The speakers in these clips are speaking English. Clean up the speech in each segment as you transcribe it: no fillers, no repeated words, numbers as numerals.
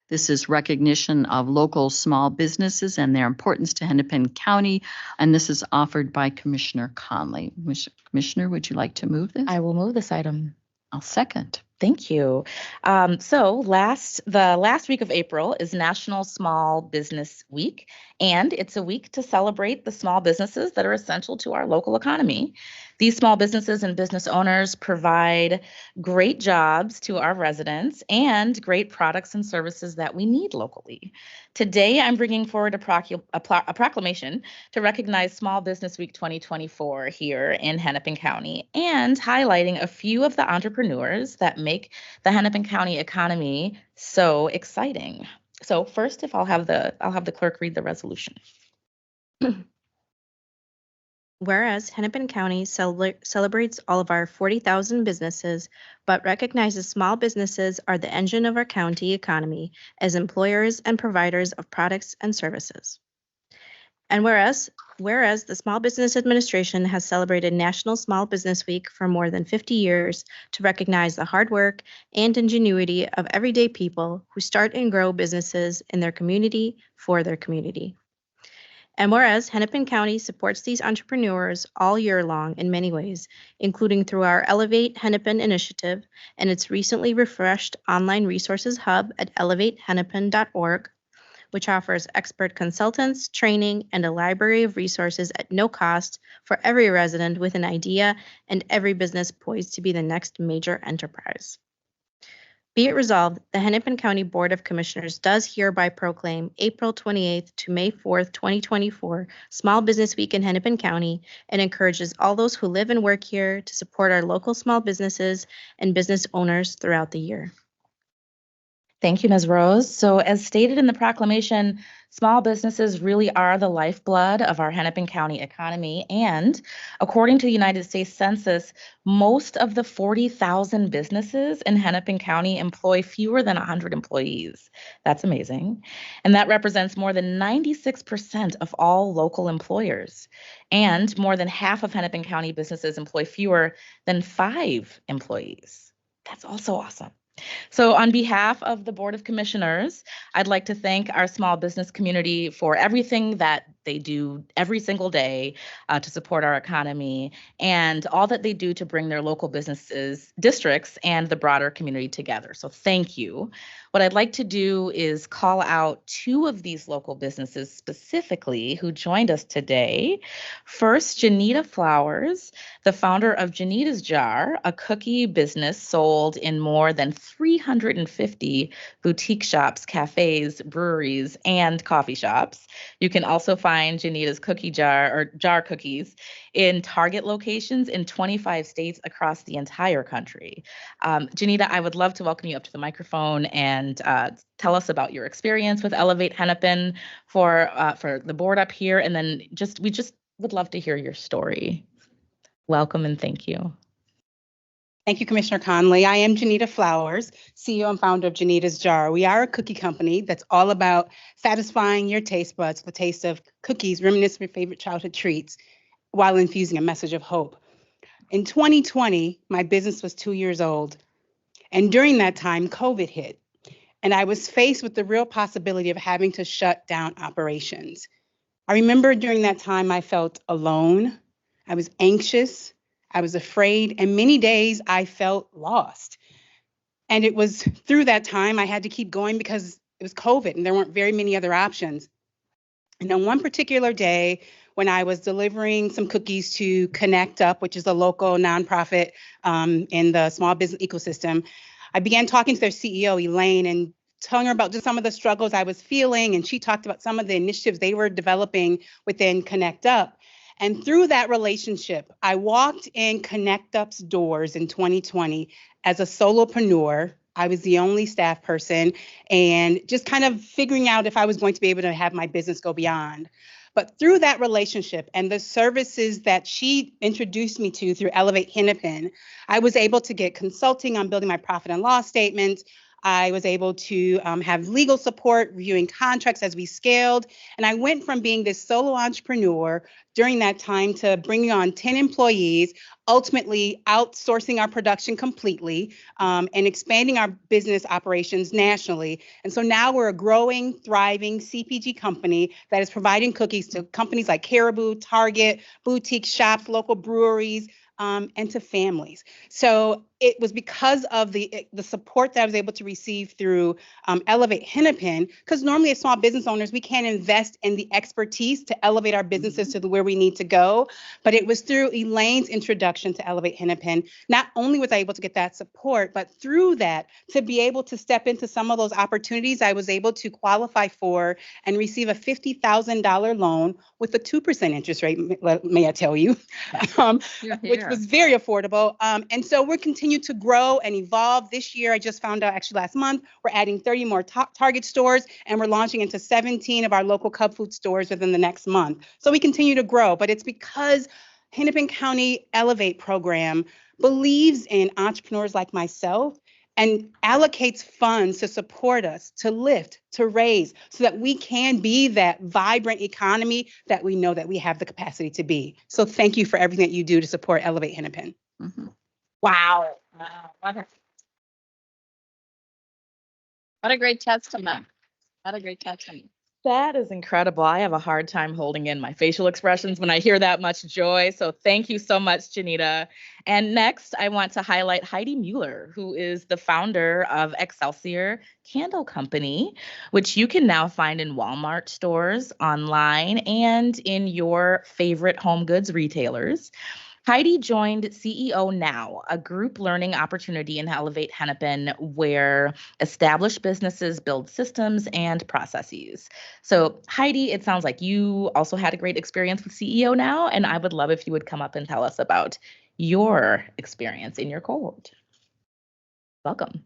This is recognition of local small businesses and their importance to Hennepin County, and this is offered by Commissioner Conley. Commissioner, would you like to move this? I will move this item. I'll second. Thank you. So the last week of April is National Small Business Week, and it's a week to celebrate the small businesses that are essential to our local economy. These small businesses and business owners provide great jobs to our residents and great products and services that we need locally. Today, I'm bringing forward a proclamation to recognize Small Business Week 2024 here in Hennepin County and highlighting a few of the entrepreneurs that make the Hennepin County economy so exciting. So first, if I'll have the clerk read the resolution. Whereas Hennepin County celebrates all of our 40,000 businesses, but recognizes small businesses are the engine of our county economy as employers and providers of products and services. And whereas the Small Business Administration has celebrated National Small Business Week for more than 50 years to recognize the hard work and ingenuity of everyday people who start and grow businesses in their community for their community. And whereas Hennepin County supports these entrepreneurs all year long in many ways, including through our Elevate Hennepin initiative and its recently refreshed online resources hub at elevatehennepin.org, which offers expert consultants, training, and a library of resources at no cost for every resident with an idea and every business poised to be the next major enterprise. Be it resolved, the Hennepin County Board of Commissioners does hereby proclaim April 28th to May 4th, 2024, Small Business Week in Hennepin County, and encourages all those who live and work here to support our local small businesses and business owners throughout the year. Thank you, Ms. Rose. So as stated in the proclamation, small businesses really are the lifeblood of our Hennepin County economy. And according to the United States Census, most of the 40,000 businesses in Hennepin County employ fewer than 100 employees. That's amazing. And that represents more than 96% of all local employers. And more than half of Hennepin County businesses employ fewer than 5 employees. That's also awesome. So on behalf of the Board of Commissioners, I'd like to thank our small business community for everything that they do every single day to support our economy and all that they do to bring their local businesses, districts, and the broader community together. So thank you. What I'd like to do is call out 2 of these local businesses specifically who joined us today. First, Janita Flowers, the founder of Janita's Jar, a cookie business sold in more than 350 boutique shops, cafes, breweries, and coffee shops. You can also find Janita's Cookie Jar or Jar Cookies in Target locations in 25 states across the entire country. Janita, I would love to welcome you up to the microphone and tell us about your experience with Elevate Hennepin for the board up here, and then we just would love to hear your story. Welcome and thank you. Thank you, Commissioner Conley. I am Janita Flowers, CEO and founder of Janita's Jar. We are a cookie company that's all about satisfying your taste buds with the taste of cookies, reminiscent of your favorite childhood treats, while infusing a message of hope. In 2020, my business was 2 years old. And during that time, COVID hit. And I was faced with the real possibility of having to shut down operations. I remember during that time, I felt alone. I was anxious. I was afraid, and many days I felt lost. And it was through that time I had to keep going because it was COVID and there weren't very many other options. And on one particular day, when I was delivering some cookies to Connect Up, which is a local nonprofit in the small business ecosystem, I began talking to their CEO, Elaine, and telling her about just some of the struggles I was feeling. And she talked about some of the initiatives they were developing within Connect Up. And through that relationship, I walked in Connect Up's doors in 2020 as a solopreneur. I was the only staff person and just kind of figuring out if I was going to be able to have my business go beyond. But through that relationship and the services that she introduced me to through Elevate Hennepin, I was able to get consulting on building my profit and loss statements. I was able to have legal support, reviewing contracts as we scaled. And I went from being this solo entrepreneur during that time to bringing on 10 employees, ultimately outsourcing our production completely, and expanding our business operations nationally. And so now we're a growing, thriving CPG company that is providing cookies to companies like Caribou, Target, boutique shops, local breweries, and to families. So it was because of the support that I was able to receive through Elevate Hennepin, because normally as small business owners, we can't invest in the expertise to elevate our businesses to where we need to go. But it was through Elaine's introduction to Elevate Hennepin, not only was I able to get that support, but through that, to be able to step into some of those opportunities, I was able to qualify for and receive a $50,000 loan with a 2% interest rate, may I tell you, which was very affordable. And so we're continuing to grow and evolve. This year, I just found out actually last month, we're adding 30 more Target stores, and we're launching into 17 of our local Cub Food stores within the next month. So we continue to grow, but it's because Hennepin County Elevate program believes in entrepreneurs like myself and allocates funds to support us, to lift, to raise, so that we can be that vibrant economy that we know that we have the capacity to be. So thank you for everything that you do to support Elevate Hennepin. Mhm. Wow. What a great testament. What a great testament. That is incredible. I have a hard time holding in my facial expressions when I hear that much joy. So thank you so much, Janita. And next, I want to highlight Heidi Mueller, who is the founder of Excelsior Candle Company, which you can now find in Walmart stores, online, and in your favorite home goods retailers. Heidi joined CEO Now, a group learning opportunity in Elevate Hennepin where established businesses build systems and processes. So, Heidi, it sounds like you also had a great experience with CEO Now, and I would love if you would come up and tell us about your experience in your cohort. Welcome.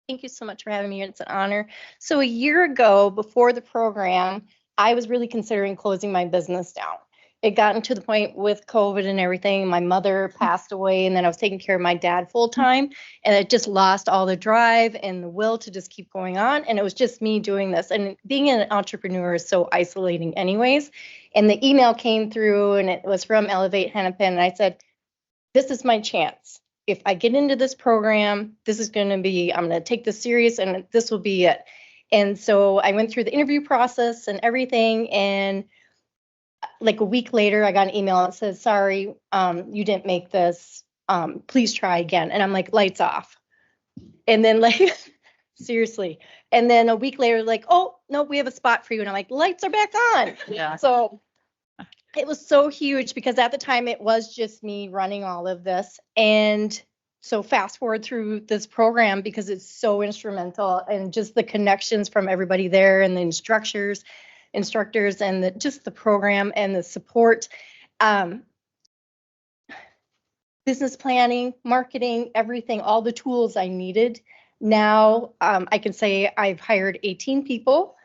Thank you so much for having me. It's an honor. So a year ago, before the program, I was really considering closing my business down. It gotten to the point with COVID and everything. My mother passed away, and then I was taking care of my dad full time, and it just lost all the drive and the will to just keep going on. And it was just me doing this. And being an entrepreneur is so isolating, anyways. And the email came through, and it was from Elevate Hennepin, and I said, "This is my chance. If I get into this program, this is going to be, I'm going to take this serious and this will be it." And so I went through the interview process and everything. And like a week later, I got an email that says, "Sorry, you didn't make this. Please try again." And I'm like, lights off. And then like, seriously. And then a week later, like, "Oh, no, we have a spot for you." And I'm like, lights are back on. Yeah. So it was so huge because at the time it was just me running all of this. And so fast forward through this program because it's so instrumental, and just the connections from everybody there and the instructors and just the program and the support, business planning, marketing, everything, all the tools I needed. Now I can say I've hired 18 people.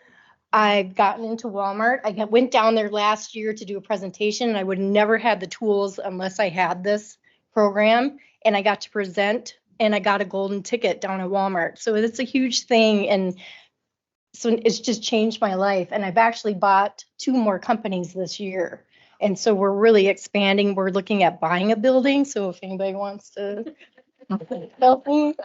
I've gotten into Walmart. I went down there last year to do a presentation, and I would never had the tools unless I had this program. And I got to present, and I got a golden ticket down at Walmart. So it's a huge thing. And so it's just changed my life. And I've actually bought 2 more companies this year. And so we're really expanding. We're looking at buying a building. So if anybody wants to help me.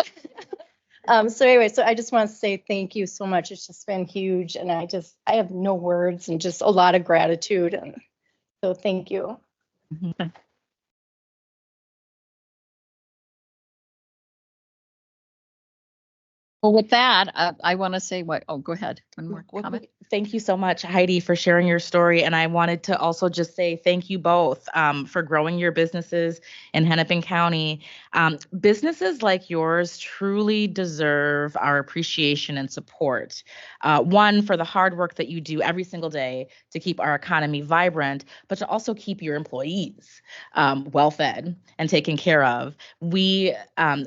So anyway, so I just want to say thank you so much. It's just been huge, and I have no words and just a lot of gratitude. And so thank you. Well, with that, I want to say what, oh, go ahead. One more comment. Thank you so much, Heidi, for sharing your story. And I wanted to also just say thank you both for growing your businesses in Hennepin County. Businesses like yours truly deserve our appreciation and support. One, for the hard work that you do every single day to keep our economy vibrant, but to also keep your employees well fed and taken care of. We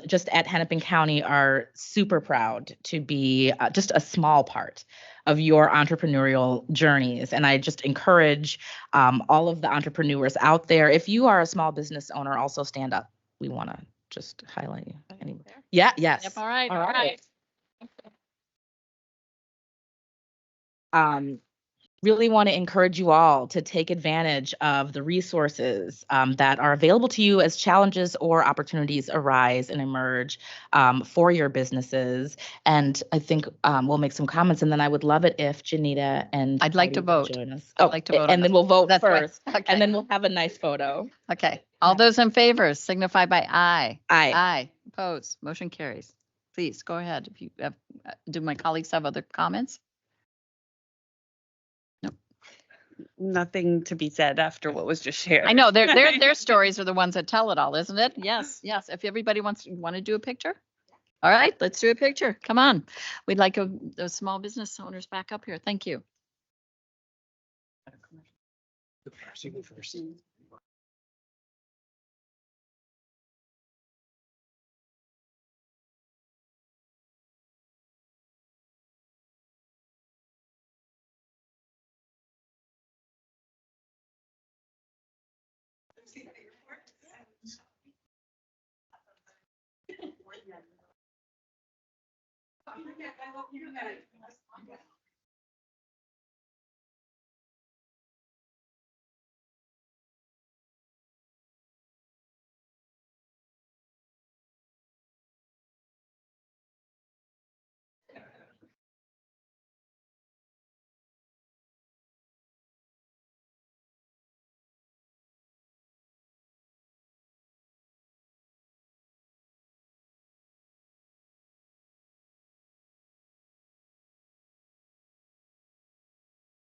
just at Hennepin County are super proud to be just a small part of your entrepreneurial journeys. And I just encourage all of the entrepreneurs out there, if you are a small business owner, also stand up. We want to just highlight you. Yeah, yes. Yep, all right. All right. Really want to encourage you all to take advantage of the resources that are available to you as challenges or opportunities arise and emerge for your businesses. And I think we'll make some comments, and then I would love it if Janita and I'd like to Heidi would vote. join us. I'd like to vote on and then this. we'll vote That's right. first, Okay. and then we'll have a nice photo. Okay. All those in favor signify by aye. Aye. Aye. Opposed. Motion carries. Please go ahead. If you have, do my colleagues have other comments? Nothing to be said after what was just shared. I know their stories are the ones that tell it all, isn't it? Yes, yes. If everybody want to do a picture, all right, let's do a picture. Come on. We'd like those small business owners back up here. Thank you.